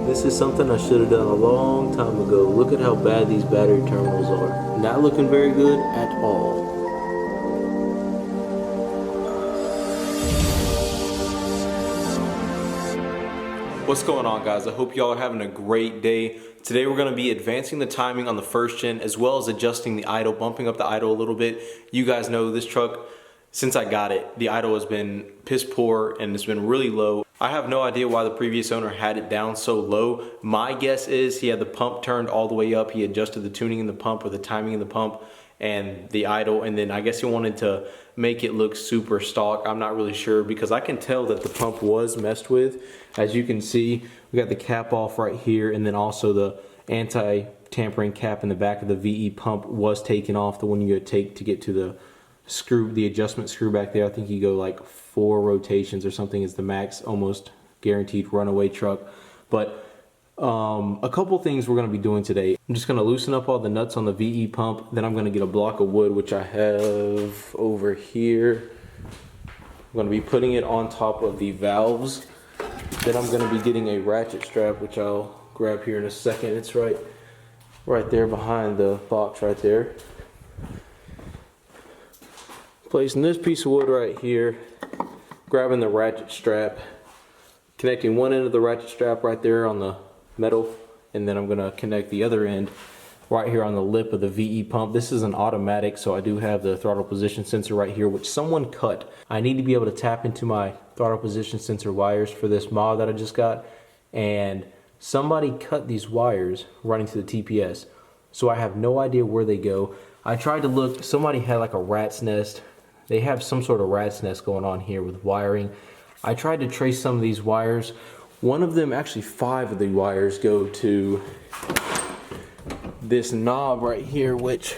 This is something I should have done a long time ago. Look at how bad these battery terminals are. Not looking very good at all. What's going on, guys? I hope y'all are having a great day. Today we're going to be advancing the timing on the first gen as well as adjusting the idle, bumping up the idle a little bit. You guys know this truck, since I got it, the idle has been piss poor and it's been really low. I have no idea why the previous owner had it down so low. My guess is he had the pump turned all the way up. He adjusted the tuning in the pump or the timing in the pump and the idle, and then I guess he wanted to make it look super stock. I'm not really sure because I can tell that the pump was messed with. As you can see, we got the cap off right here, and then also the anti-tampering cap in the back of the VE pump was taken off, the one you gotta take to get to the screw, the adjustment screw back there. I think you go like 4 rotations or something is the max, almost guaranteed runaway truck. But a couple things we're going to be doing today. I'm just going to loosen up all the nuts on the VE pump. Then I'm going to get a block of wood, which I have over here. I'm going to be putting it on top of the valves. Then I'm going to be getting a ratchet strap, which I'll grab here in a second. It's right there behind the box right there. Placing this piece of wood right here, grabbing the ratchet strap, connecting one end of the ratchet strap right there on the metal, and then I'm going to connect the other end right here on the lip of the VE pump. This is an automatic, so I do have the throttle position sensor right here, which someone cut. I need to be able to tap into my throttle position sensor wires for this mod that I just got, and somebody cut these wires running to the TPS, so I have no idea where they go. I tried to look, somebody had like a rat's nest. They have some sort of rat's nest going on here with wiring. I tried to trace some of these wires. One of them, actually 5 of the wires, go to this knob right here, which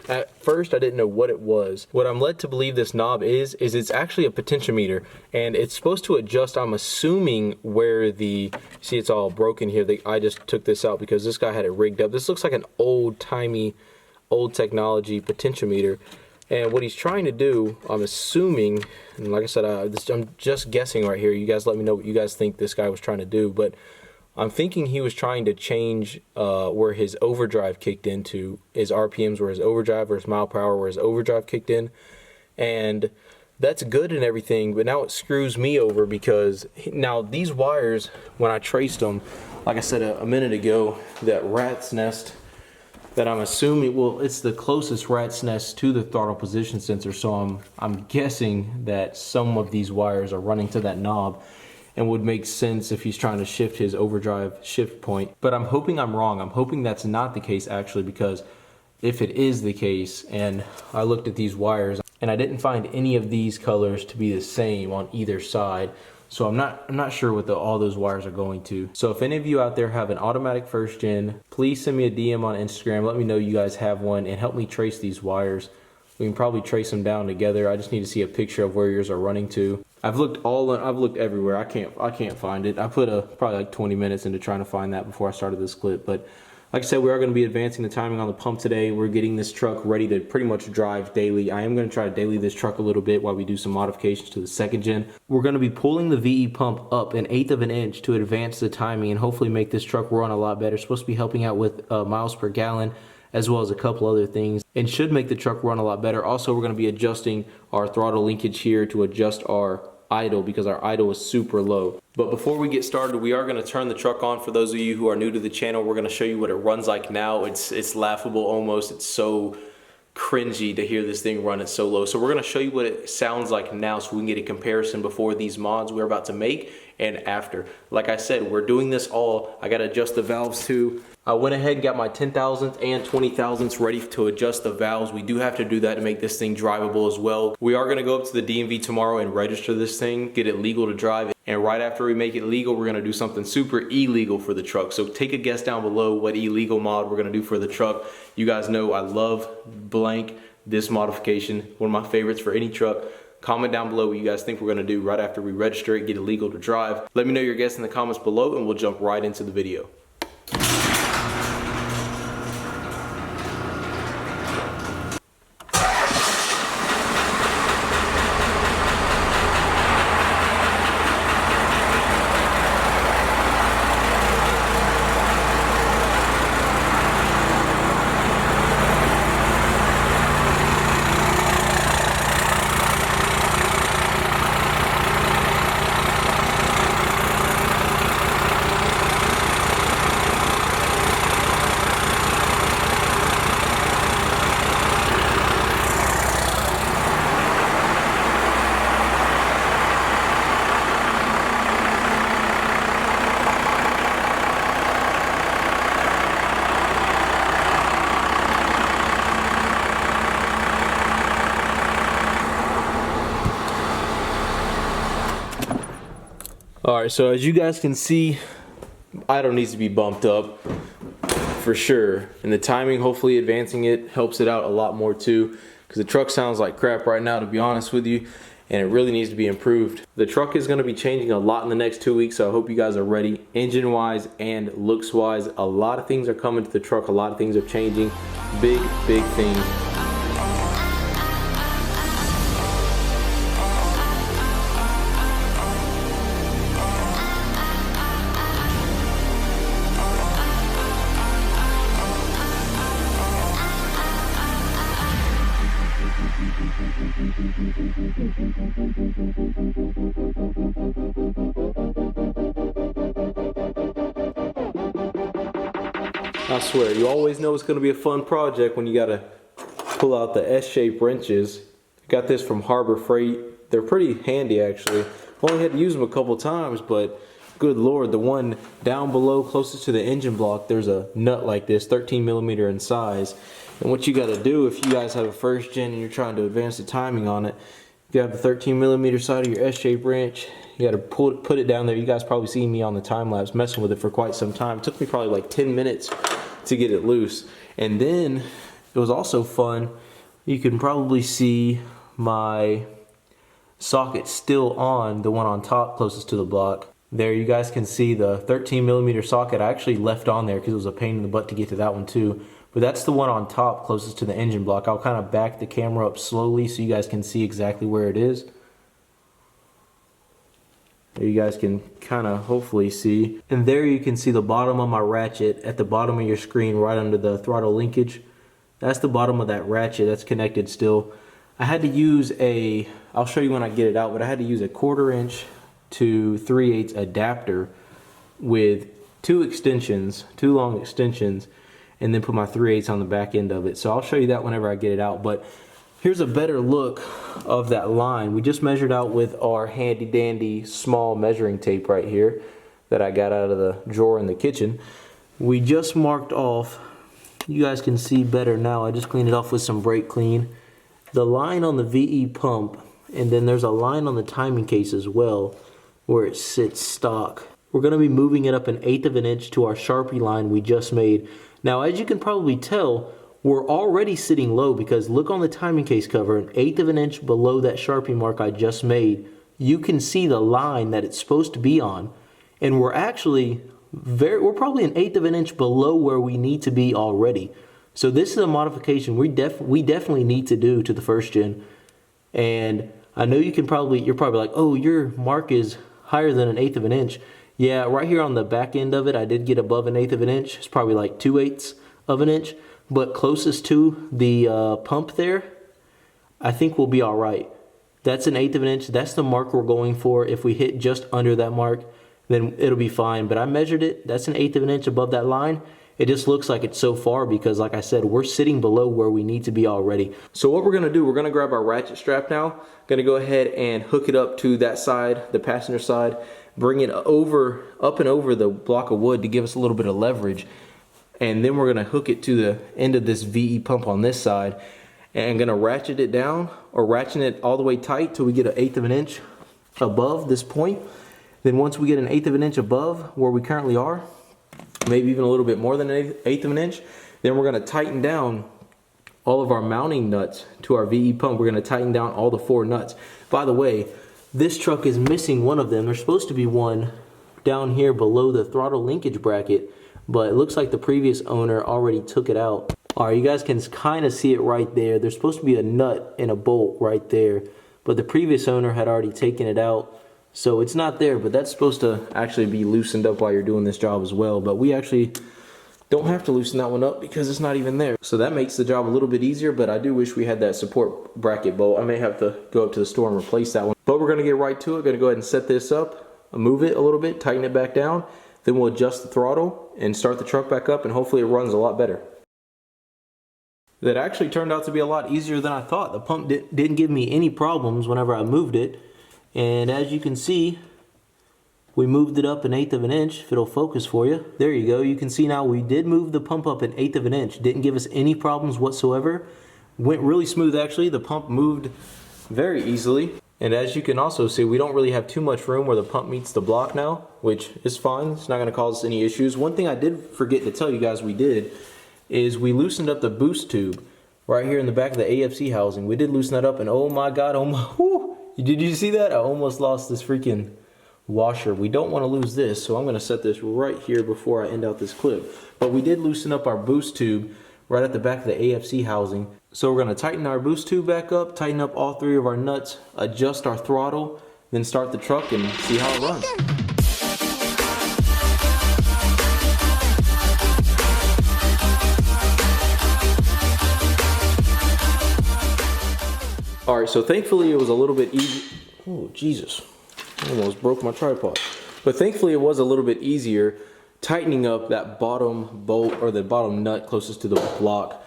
at first I didn't know what it was. What I'm led to believe this knob is it's actually a potentiometer, and it's supposed to adjust, I'm assuming, where the, see it's all broken here. I just took this out because this guy had it rigged up. This looks like an old-timey, old technology potentiometer. And what he's trying to do, I'm assuming, and like I said, I'm just guessing right here. You guys let me know what you guys think this guy was trying to do, but I'm thinking he was trying to change where his overdrive kicked into, his RPMs where his overdrive, or his mile per hour where his overdrive kicked in. And that's good and everything, but now it screws me over because now these wires, when I traced them, like I said a minute ago, that rat's nest that I'm assuming, well, it's the closest rat's nest to the throttle position sensor, so I'm guessing that some of these wires are running to that knob, and would make sense if he's trying to shift his overdrive shift point. But I'm hoping I'm wrong. I'm hoping that's not the case actually, because if it is the case, and I looked at these wires and I didn't find any of these colors to be the same on either side. So I'm not sure what all those wires are going to. So if any of you out there have an automatic first gen, please send me a DM on Instagram. Let me know you guys have one and help me trace these wires. We can probably trace them down together. I just need to see a picture of where yours are running to. I've looked everywhere. I can't find it. I put probably like 20 minutes into trying to find that before I started this clip. But like I said, we are going to be advancing the timing on the pump today. We're getting this truck ready to pretty much drive daily. I am going to try to daily this truck a little bit while we do some modifications to the second gen. We're going to be pulling the VE pump up 1/8 of an inch to advance the timing and hopefully make this truck run a lot better. It's supposed to be helping out with miles per gallon, as well as a couple other things, and should make the truck run a lot better. Also, we're going to be adjusting our throttle linkage here to adjust our idle, because our idle is super low. But before we get started, we are going to turn the truck on. For those of you who are new to the channel, we're going to show you what it runs like now. It's laughable almost. It's so cringy to hear this thing run. It's so low. So we're going to show you what it sounds like now, so we can get a comparison before these mods we're about to make and after. Like I said, we're doing this all. I got to adjust the valves too. I went ahead and got my 10 thousandths and 20 thousandths ready to adjust the valves. We do have to do that to make this thing drivable as well. We are going to go up to the DMV tomorrow and register this thing, get it legal to drive. And right after we make it legal, we're going to do something super illegal for the truck. So take a guess down below what illegal mod we're going to do for the truck. You guys know I love blank this modification, one of my favorites for any truck. Comment down below what you guys think we're going to do right after we register it, get it legal to drive. Let me know your guess in the comments below, and we'll jump right into the video. Alright, so as you guys can see, idle needs to be bumped up for sure. And the timing, hopefully advancing it, helps it out a lot more too. Because the truck sounds like crap right now, to be honest with you. And it really needs to be improved. The truck is going to be changing a lot in the next 2 weeks, so I hope you guys are ready. Engine wise and looks wise, a lot of things are coming to the truck, a lot of things are changing. Big things. I swear, you always know it's going to be a fun project when you got to pull out the S-shaped wrenches. Got this from Harbor Freight. They're pretty handy actually. Only had to use them a couple times, but good lord, the one down below closest to the engine block, there's a nut like this, 13mm in size. And what you got to do if you guys have a first gen and you're trying to advance the timing on it, you have the 13mm side of your S-shaped wrench. You got to put it down there. You guys probably seen me on the time lapse messing with it for quite some time. It took me probably like 10 minutes to get it loose. And then it was also fun. You can probably see my socket still on, the one on top closest to the block. There you guys can see the 13mm socket I actually left on there because it was a pain in the butt to get to that one too. But that's the one on top closest to the engine block. I'll kind of back the camera up slowly so you guys can see exactly where it is. There you guys can kind of hopefully see. And there you can see the bottom of my ratchet at the bottom of your screen right under the throttle linkage. That's the bottom of that ratchet that's connected still. I had to use a, I'll show you when I get it out, but I had to use a 1/4 inch to 3/8 adapter with two long extensions, and then put my 3/8 on the back end of it. So I'll show you that whenever I get it out. But here's a better look of that line. We just measured out with our handy dandy small measuring tape right here that I got out of the drawer in the kitchen. We just marked off, you guys can see better now, I just cleaned it off with some brake clean, the line on the VE pump, and then there's a line on the timing case as well where it sits stock. We're going to be moving it up 1/8 of an inch to our Sharpie line we just made. Now as you can probably tell, we're already sitting low because look on the timing case cover, 1/8 of an inch below that Sharpie mark I just made. You can see the line that it's supposed to be on, and we're actually we're probably 1/8 of an inch below where we need to be already. So this is a modification we definitely need to do to the first gen. And I know you're probably like, oh, your mark is higher than 1/8 of an inch. Yeah, right here on the back end of it, I did get above 1/8 of an inch. It's probably like 2/8 of an inch. But closest to the pump there, I think we'll be all right. That's 1/8 of an inch. That's the mark we're going for. If we hit just under that mark, then it'll be fine. But I measured it. That's 1/8 of an inch above that line. It just looks like it's so far because, like I said, we're sitting below where we need to be already. So what we're going to do, we're going to grab our ratchet strap now. Going to go ahead and hook it up to that side, the passenger side. Bring it up and over the block of wood to give us a little bit of leverage. And then we're going to hook it to the end of this VE pump on this side. And going to ratchet it down, or ratchet it all the way tight till we get 1/8 of an inch above this point. Then once we get 1/8 of an inch above where we currently are, maybe even a little bit more than 1/8 of an inch, then we're going to tighten down all of our mounting nuts to our VE pump. We're going to tighten down all the 4 nuts. By the way, this truck is missing one of them. There's supposed to be one down here below the throttle linkage bracket, but it looks like the previous owner already took it out. Alright, you guys can kind of see it right there. There's supposed to be a nut and a bolt right there, but the previous owner had already taken it out, so it's not there. But that's supposed to actually be loosened up while you're doing this job as well, but we actually don't have to loosen that one up because it's not even there. So that makes the job a little bit easier, but I do wish we had that support bracket bolt. I may have to go up to the store and replace that one. But we're going to get right to it. Going to go ahead and set this up, move it a little bit, tighten it back down. Then we'll adjust the throttle and start the truck back up, and hopefully it runs a lot better. That actually turned out to be a lot easier than I thought. The pump didn't give me any problems whenever I moved it. And as you can see, we moved it up 1/8 of an inch, if it'll focus for you. There you go. You can see now we did move the pump up 1/8 of an inch. Didn't give us any problems whatsoever. Went really smooth actually. The pump moved very easily. And as you can also see, we don't really have too much room where the pump meets the block now, which is fine. It's not going to cause us any issues. One thing I did forget to tell you guys we did is we loosened up the boost tube right here in the back of the AFC housing. We did loosen that up, and oh my God, oh my, whoo, did you see that? I almost lost this freaking washer. We don't want to lose this, so I'm going to set this right here before I end out this clip. But we did loosen up our boost tube right at the back of the AFC housing. So we're going to tighten our boost tube back up, tighten up all 3 of our nuts, adjust our throttle, then start the truck and see how it runs. Alright, so thankfully it was a little bit easy. Oh, Jesus. I almost broke my tripod. But thankfully it was a little bit easier tightening up that bottom bolt or the bottom nut closest to the block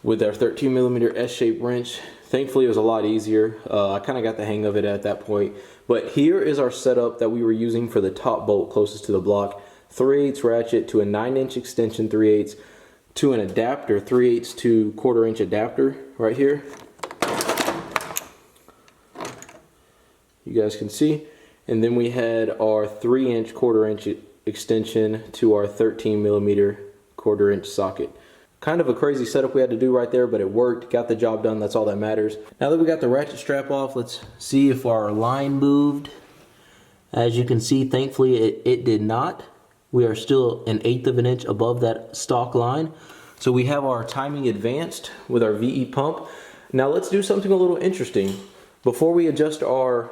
with our 13mm S-shaped wrench. Thankfully it was a lot easier. I kind of got the hang of it at that point. But here is our setup that we were using for the top bolt closest to the block. 3/8 ratchet to a 9-inch extension 3/8 to an adapter 3/8 to 1/4 inch adapter right here. You guys can see. And then we had our 3-inch 1/4 inch extension to our 13mm 1/4 inch socket. Kind of a crazy setup we had to do right there, but it worked. Got the job done. That's all that matters. Now that we got the ratchet strap off, let's see if our line moved. As you can see, thankfully it did not. We are still 1/8 of an inch above that stock line. So we have our timing advanced with our VE pump. Now let's do something a little interesting. Before we adjust our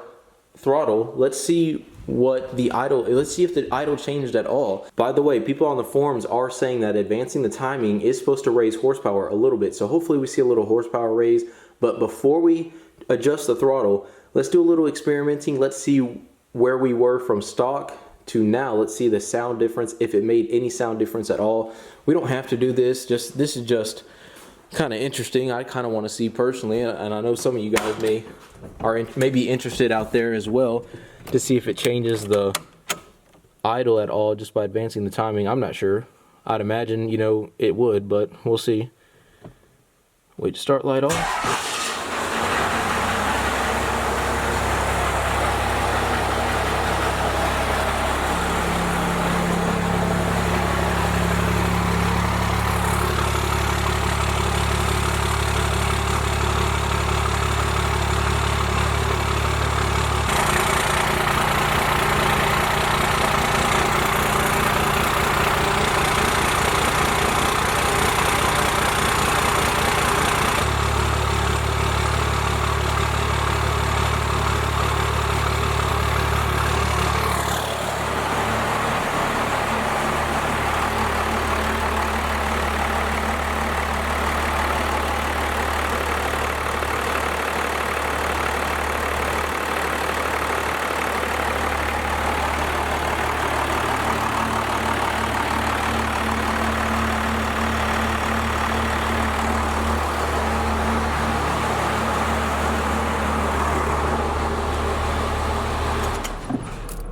throttle, let's see what the idle, let's see if the idle changed at all. By the way, people on the forums are saying that advancing the timing is supposed to raise horsepower a little bit, so hopefully we see a little horsepower raise. But before we adjust the throttle, let's do a little experimenting. Let's see where we were from stock to now. Let's see the sound difference, if it made any sound difference at all. We don't have to do this, this is just kind of interesting. I kind of want to see personally, and I know some of you guys may be interested out there as well, to see if it changes the idle at all just by advancing the timing. I'm not sure. I'd imagine, you know, it would, but we'll see. Wait, start light off.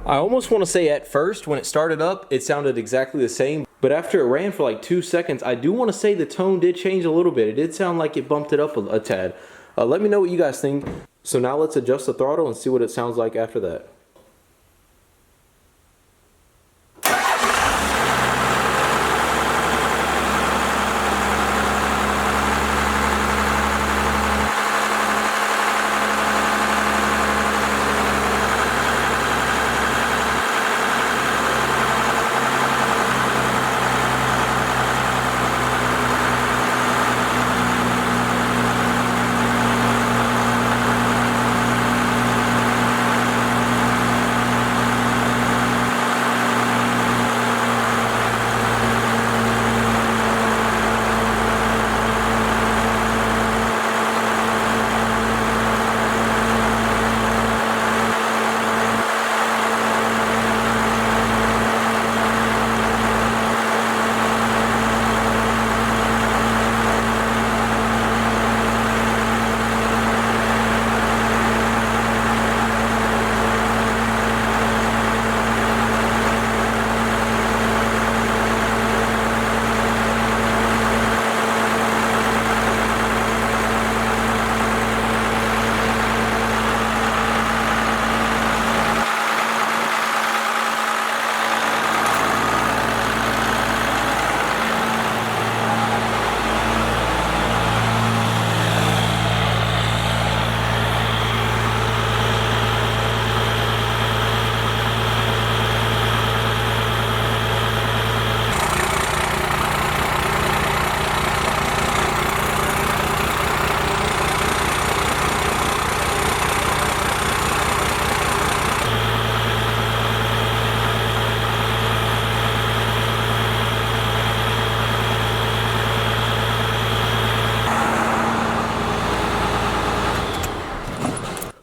I almost want to say at first when it started up it sounded exactly the same, but after it ran for like 2 seconds I do want to say the tone did change a little bit. It did sound like it bumped it up a tad. Let me know what you guys think. So now let's adjust the throttle and see what it sounds like after that.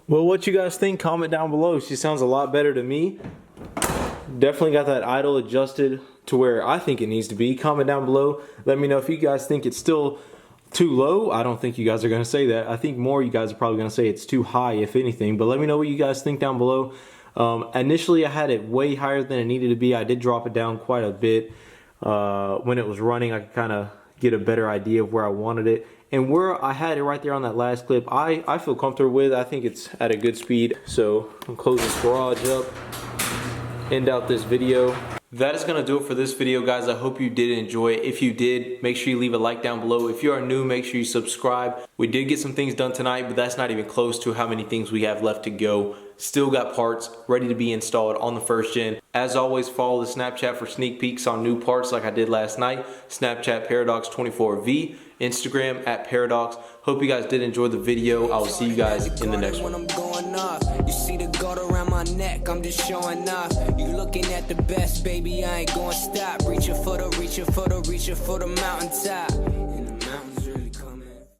Well, what you guys think, comment down below. She sounds a lot better to me. Definitely got that idle adjusted to where I think it needs to be. Comment down below. Let me know if you guys think it's still too low. I don't think you guys are going to say that. I think more you guys are probably going to say it's too high, if anything. But let me know what you guys think down below. Initially, I had it way higher than it needed to be. I did drop it down quite a bit. When it was running, I could kind of get a better idea of where I wanted it. And where I had it right there on that last clip, I feel comfortable with. I think it's at a good speed. So I'm closing this garage up. End out this video. That is going to do it for this video, guys. I hope you did enjoy it. If you did, make sure you leave a like down below. If you are new, make sure you subscribe. We did get some things done tonight, but that's not even close to how many things we have left to go. Still got parts ready to be installed on the first gen. As always, follow the Snapchat for sneak peeks on new parts like I did last night. Snapchat ParoDoXz24V, Instagram at ParoDoXz. Hope you guys did enjoy the video. I will see you guys in the next one. You see the gold around my neck, I'm just showing off. You looking at the best, baby, I ain't gonna stop. Reaching for the mountaintop.